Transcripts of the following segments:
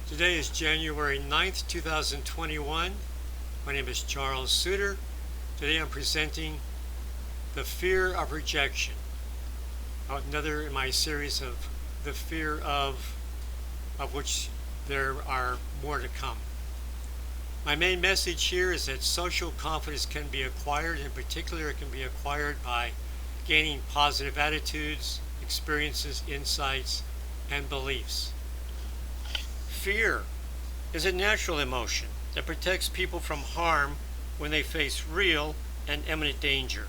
Today is January 9th, 2021. My name is Charles Suter. Today I'm presenting the fear of rejection. Another in my series of the fear of which there are more to come. My main message here is that social confidence can be acquired. In particular, it can be acquired by gaining positive attitudes, experiences, insights, and beliefs. Fear is a natural emotion that protects people from harm when they face real and imminent danger.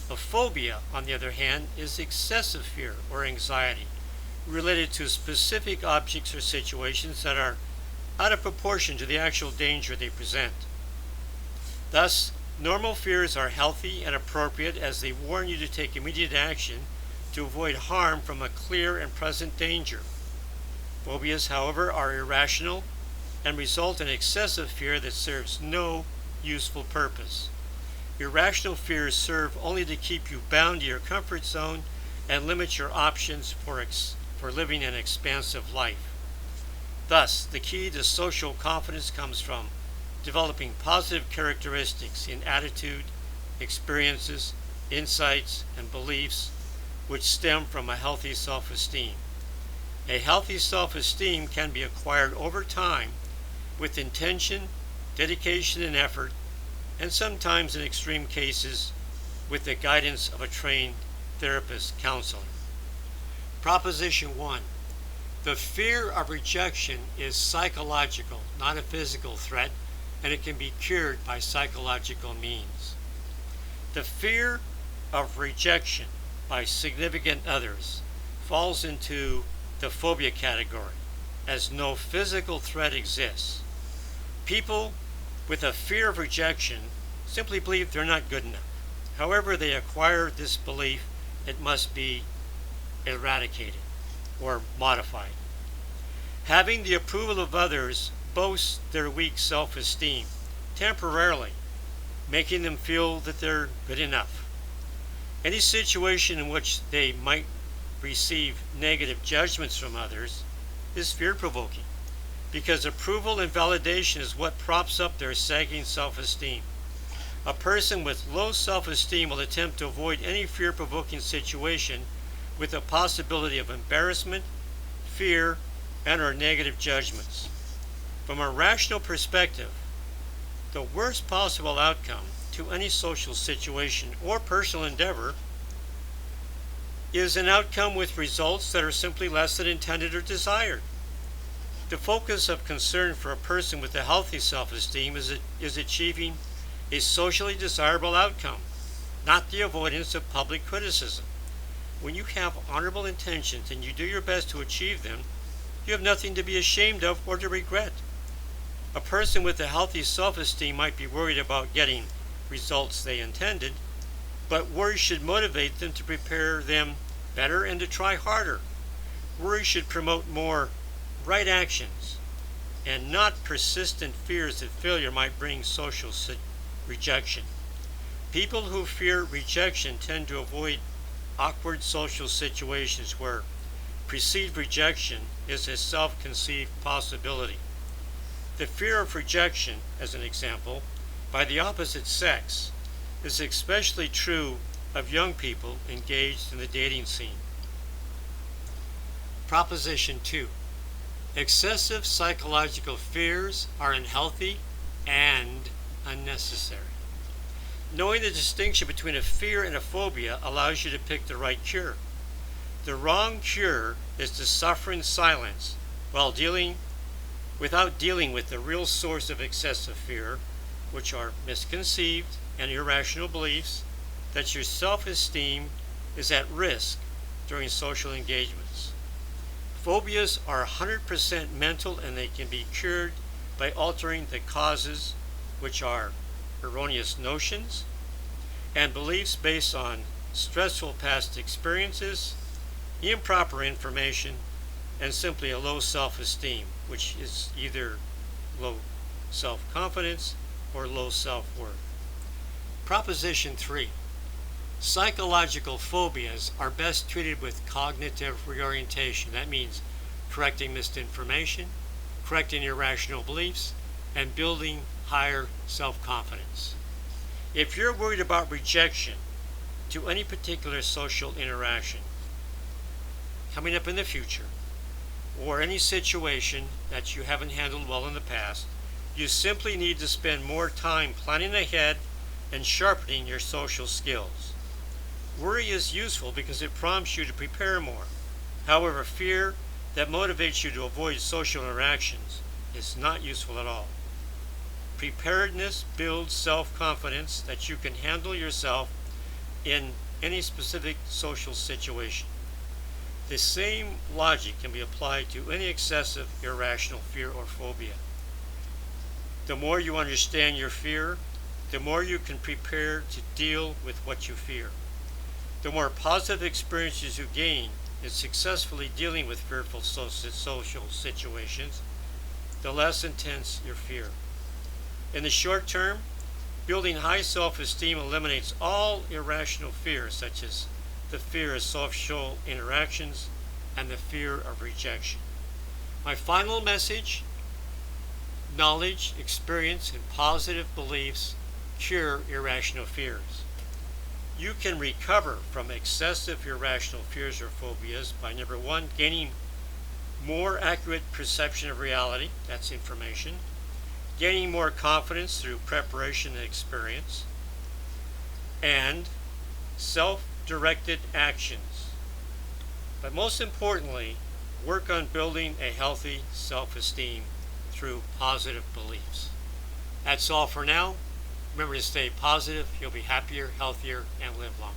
A phobia, on the other hand, is excessive fear or anxiety related to specific objects or situations that are out of proportion to the actual danger they present. Thus, normal fears are healthy and appropriate as they warn you to take immediate action to avoid harm from a clear and present danger. Phobias, however, are irrational and result in excessive fear that serves no useful purpose. Irrational fears serve only to keep you bound to your comfort zone and limit your options for living an expansive life. Thus, the key to social confidence comes from developing positive characteristics in attitude, experiences, insights, and beliefs which stem from a healthy self-esteem. A healthy self-esteem can be acquired over time with intention, dedication, and effort, and sometimes in extreme cases with the guidance of a trained therapist counselor. Proposition 1. The fear of rejection is psychological, not a physical threat, and it can be cured by psychological means. The fear of rejection by significant others falls into the phobia category, as no physical threat exists. People with a fear of rejection simply believe they're not good enough. However they acquire this belief, it must be eradicated or modified. Having the approval of others boasts their weak self-esteem temporarily, making them feel that they're good enough. Any situation in which they might receive negative judgments from others is fear-provoking, because approval and validation is what props up their sagging self-esteem. A person with low self-esteem will attempt to avoid any fear-provoking situation with the possibility of embarrassment, fear, and/or negative judgments. From a rational perspective, the worst possible outcome to any social situation or personal endeavor is an outcome with results that are simply less than intended or desired. The focus of concern for a person with a healthy self-esteem is achieving a socially desirable outcome, not the avoidance of public criticism. When you have honorable intentions and you do your best to achieve them, you have nothing to be ashamed of or to regret. A person with a healthy self-esteem might be worried about getting results they intended, but worry should motivate them to prepare them better and to try harder. Worry should promote more right actions and not persistent fears that failure might bring social rejection. People who fear rejection tend to avoid awkward social situations where perceived rejection is a self-conceived possibility. The fear of rejection, as an example, by the opposite sex is especially true of young people engaged in the dating scene. Proposition 2. Excessive psychological fears are unhealthy and unnecessary. Knowing the distinction between a fear and a phobia allows you to pick the right cure. The wrong cure is to suffer in silence without dealing with the real source of excessive fear, which are misconceived and irrational beliefs that your self-esteem is at risk during social engagements. Phobias are 100% mental, and they can be cured by altering the causes, which are erroneous notions and beliefs based on stressful past experiences, improper information, and simply a low self-esteem, which is either low self-confidence or low self-worth. Proposition 3. Psychological phobias are best treated with cognitive reorientation. That means correcting misinformation, correcting irrational beliefs, and building higher self-confidence. If you're worried about rejection to any particular social interaction coming up in the future, or any situation that you haven't handled well in the past, you simply need to spend more time planning ahead and sharpening your social skills. Worry is useful because it prompts you to prepare more. However, fear that motivates you to avoid social interactions is not useful at all. Preparedness builds self-confidence that you can handle yourself in any specific social situation. The same logic can be applied to any excessive irrational fear or phobia. The more you understand your fear, the more you can prepare to deal with what you fear. The more positive experiences you gain in successfully dealing with fearful social situations, the less intense your fear. In the short term, building high self-esteem eliminates all irrational fears, such as the fear of social interactions and the fear of rejection. My final message: knowledge, experience, and positive beliefs cure irrational fears. You can recover from excessive irrational fears or phobias by, number one, gaining more accurate perception of reality, that's information, gaining more confidence through preparation and experience, and self-directed actions. But most importantly, work on building a healthy self-esteem through positive beliefs. That's all for now. Remember to stay positive. You'll be happier, healthier, and live longer.